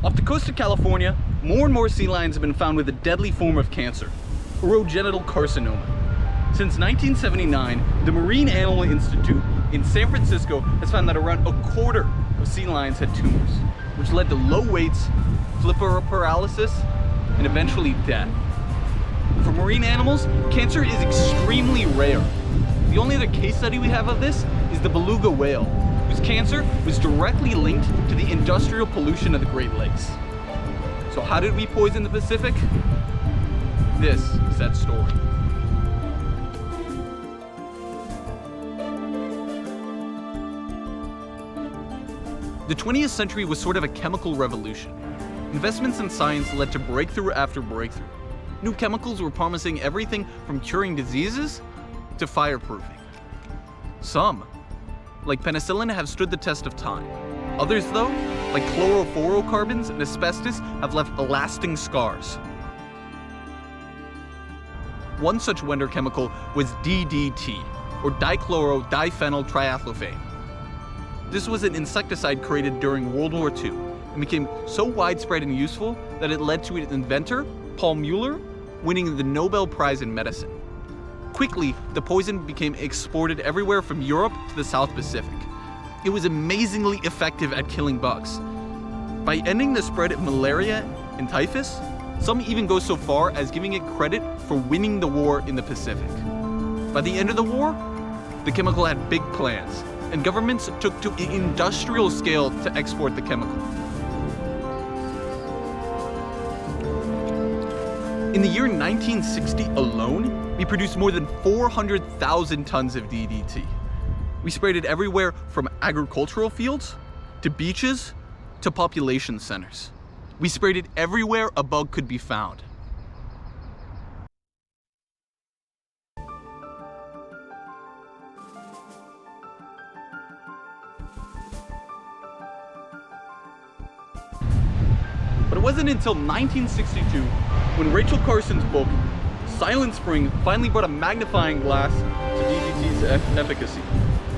Off the coast of California, more and more sea lions have been found with a deadly form of cancer, urogenital carcinoma. Since 1979, the Marine Animal Institute in San Francisco has found that around a quarter of sea lions had tumors, which led to low weights, flipper paralysis, and eventually death. For marine animals, cancer is extremely rare. The only other case study we have of this is the beluga whale, whose cancer was directly linked to the industrial pollution of the Great Lakes. So how did we poison the Pacific? This is that story. The 20th century was sort of a chemical revolution. Investments in science led to breakthrough after breakthrough. New chemicals were promising everything from curing diseases to fireproofing. Some, like penicillin, have stood the test of time. Others, though, like chlorofluorocarbons and asbestos, have left lasting scars. One such wonder chemical was DDT, or dichloro-diphenyl triethylphane. This was an insecticide created during World War II and became so widespread and useful that it led to its inventor, Paul Mueller, winning the Nobel Prize in Medicine. Quickly, the poison became exported everywhere from Europe to the South Pacific. It was amazingly effective at killing bugs. By ending the spread of malaria and typhus, some even go so far as giving it credit for winning the war in the Pacific. By the end of the war, the chemical had big plans, and governments took to an industrial scale to export the chemical. In the year 1960 alone, we produced more than 400,000 tons of DDT. We sprayed it everywhere from agricultural fields, to beaches, to population centers. We sprayed it everywhere a bug could be found. But it wasn't until 1962 when Rachel Carson's book, Silent Spring, finally brought a magnifying glass to DDT's efficacy.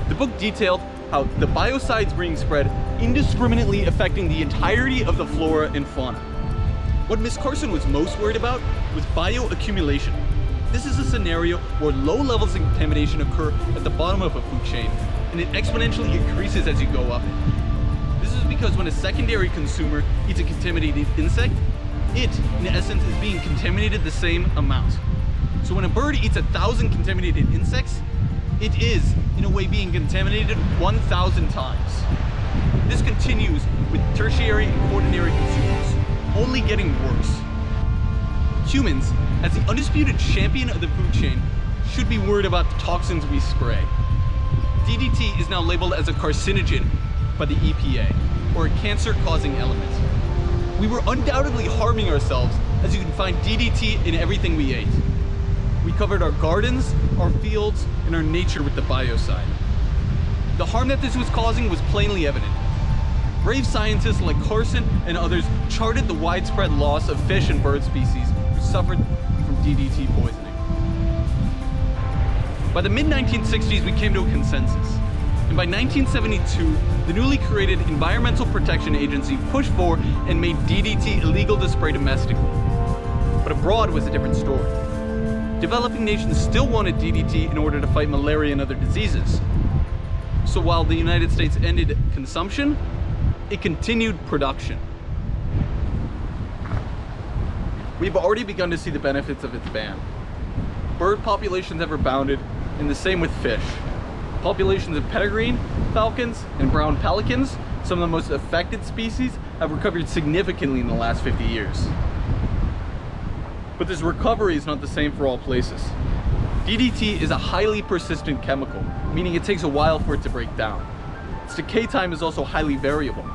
The book detailed how the biocides being spread indiscriminately affecting the entirety of the flora and fauna. What Ms. Carson was most worried about was bioaccumulation. This is a scenario where low levels of contamination occur at the bottom of a food chain, and it exponentially increases as you go up it. This is because when a secondary consumer eats a contaminated insect, it, in essence, is being contaminated the same amount. So when a bird eats 1,000 contaminated insects, it is, in a way, being contaminated 1,000 times. This continues with tertiary and quaternary consumers, only getting worse. Humans, as the undisputed champion of the food chain, should be worried about the toxins we spray. DDT is now labeled as a carcinogen by the EPA, or a cancer-causing element. We were undoubtedly harming ourselves, as you can find DDT in everything we ate. We covered our gardens, our fields, and our nature with the biocide. The harm that this was causing was plainly evident. Brave scientists like Carson and others charted the widespread loss of fish and bird species who suffered from DDT poisoning. By the mid-1960s, we came to a consensus. And by 1972, the newly created Environmental Protection Agency pushed forward and made DDT illegal to spray domestically. But abroad was a different story. Developing nations still wanted DDT in order to fight malaria and other diseases. So while the United States ended consumption, it continued production. We've already begun to see the benefits of its ban. Bird populations have rebounded, and the same with fish. Populations of peregrine falcons and brown pelicans, some of the most affected species, have recovered significantly in the last 50 years. But this recovery is not the same for all places. DDT is a highly persistent chemical, meaning it takes a while for it to break down. Its decay time is also highly variable.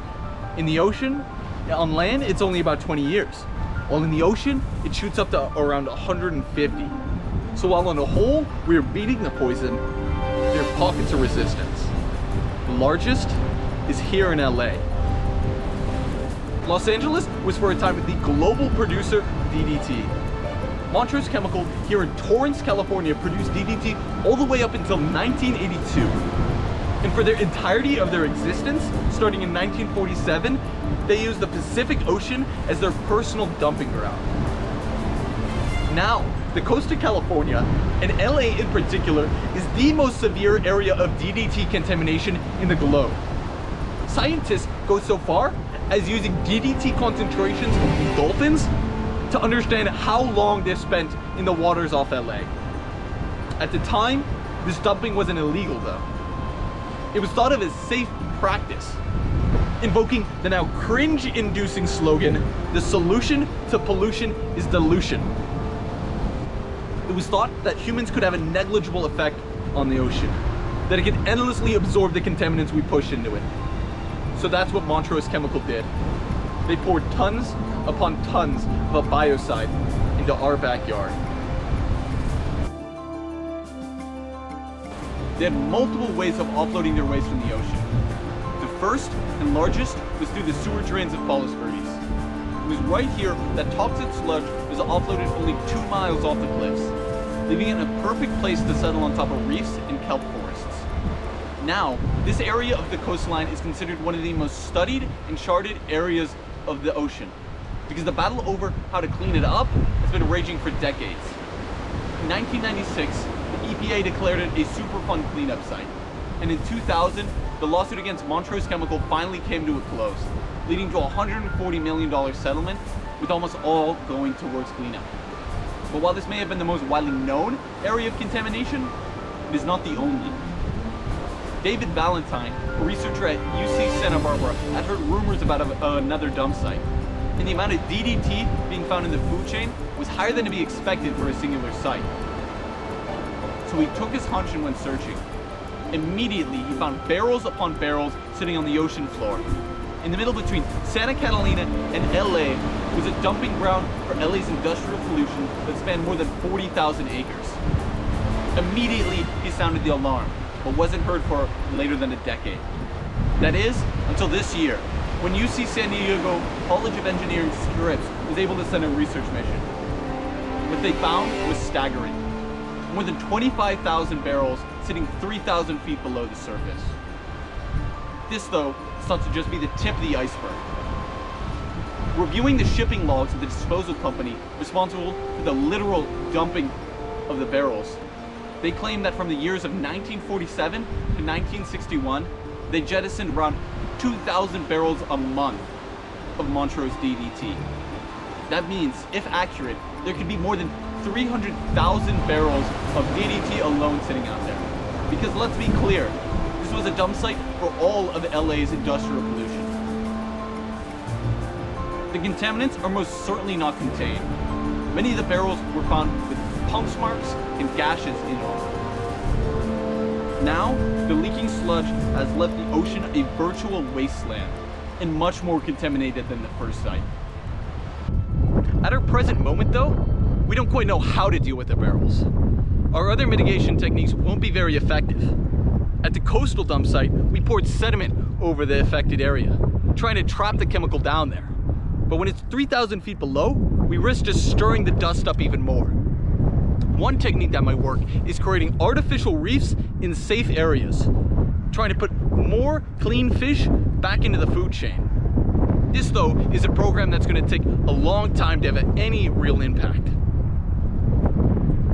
In the ocean, on land, it's only about 20 years. While in the ocean, it shoots up to around 150. So while on the whole, we are beating the poison, there are pockets of resistance. The largest is here in LA. Los Angeles was for a time the global producer of DDT. Montrose Chemical here in Torrance, California produced DDT all the way up until 1982. And for their entirety of their existence, starting in 1947, they use the Pacific Ocean as their personal dumping ground. Now, the coast of California, and LA in particular, is the most severe area of DDT contamination in the globe. Scientists go so far as using DDT concentrations in dolphins to understand how long they've spent in the waters off LA. At the time, this dumping wasn't illegal though. It was thought of as safe practice, invoking the now cringe-inducing slogan, "The solution to pollution is dilution." It was thought that humans could have a negligible effect on the ocean, that it could endlessly absorb the contaminants we push into it. So that's what Montrose Chemical did. They poured tons upon tons of a biocide into our backyard. They had multiple ways of offloading their waste from the ocean. The first and largest was through the sewer drains of Palos Verdes. It was right here that toxic sludge was offloaded only 2 miles off the cliffs, leaving it in a perfect place to settle on top of reefs and kelp forests. Now, this area of the coastline is considered one of the most studied and charted areas of the ocean, because the battle over how to clean it up has been raging for decades. In 1996, the EPA declared it a Superfund cleanup site, and in 2000, the lawsuit against Montrose Chemical finally came to a close, leading to a $140 million settlement, with almost all going towards cleanup. But while this may have been the most widely known area of contamination, it is not the only. David Valentine, a researcher at UC Santa Barbara, had heard rumors about another dump site, and the amount of DDT being found in the food chain was higher than to be expected for a singular site. So he took his hunch and went searching. Immediately, he found barrels upon barrels sitting on the ocean floor. In the middle between Santa Catalina and LA was a dumping ground for LA's industrial pollution that spanned more than 40,000 acres. Immediately, he sounded the alarm, but wasn't heard for later than a decade. That is, until this year, when UC San Diego College of Engineering Scripps was able to send a research mission. What they found was staggering. More than 25,000 barrels sitting 3,000 feet below the surface. This, though, is thought to just be the tip of the iceberg. Reviewing the shipping logs of the disposal company responsible for the literal dumping of the barrels, they claim that from the years of 1947 to 1961, they jettisoned around 2,000 barrels a month of Montrose DDT. That means, if accurate, there could be more than 300,000 barrels of DDT alone sitting out there. Because let's be clear, this was a dump site for all of LA's industrial pollution. The contaminants are most certainly not contained. Many of the barrels were found with punch marks and gashes in them. Now, the leaking sludge has left the ocean a virtual wasteland, and much more contaminated than the first site. At our present moment though, we don't quite know how to deal with the barrels. Our other mitigation techniques won't be very effective. At the coastal dump site, we poured sediment over the affected area, trying to trap the chemical down there. But when it's 3,000 feet below, we risk just stirring the dust up even more. One technique that might work is creating artificial reefs in safe areas, trying to put more clean fish back into the food chain. This, though, is a program that's going to take a long time to have any real impact.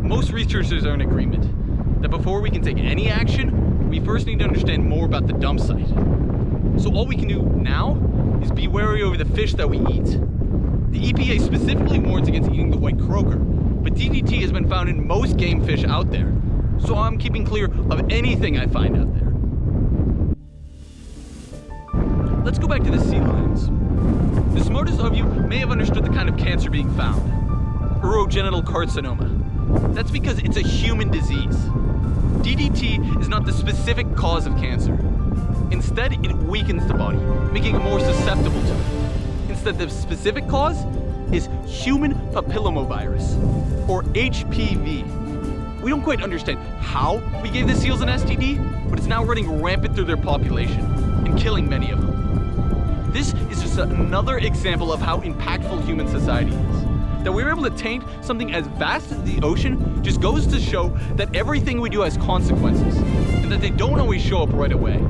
Most researchers are in agreement that before we can take any action, we first need to understand more about the dump site. So all we can do now is be wary over the fish that we eat. The EPA specifically warns against eating the white croaker, but DDT has been found in most game fish out there, so I'm keeping clear of anything I find out there. Let's go back to the sea lions. The smartest of you may have understood the kind of cancer being found, urogenital carcinoma. That's because it's a human disease. DDT is not the specific cause of cancer. Instead, it weakens the body, making it more susceptible to it. Instead, the specific cause is human papillomavirus, or HPV. We don't quite understand how we gave the seals an STD, but it's now running rampant through their population and killing many of them. This is just another example of how impactful human society is. That we were able to taint something as vast as the ocean just goes to show that everything we do has consequences, and that they don't always show up right away.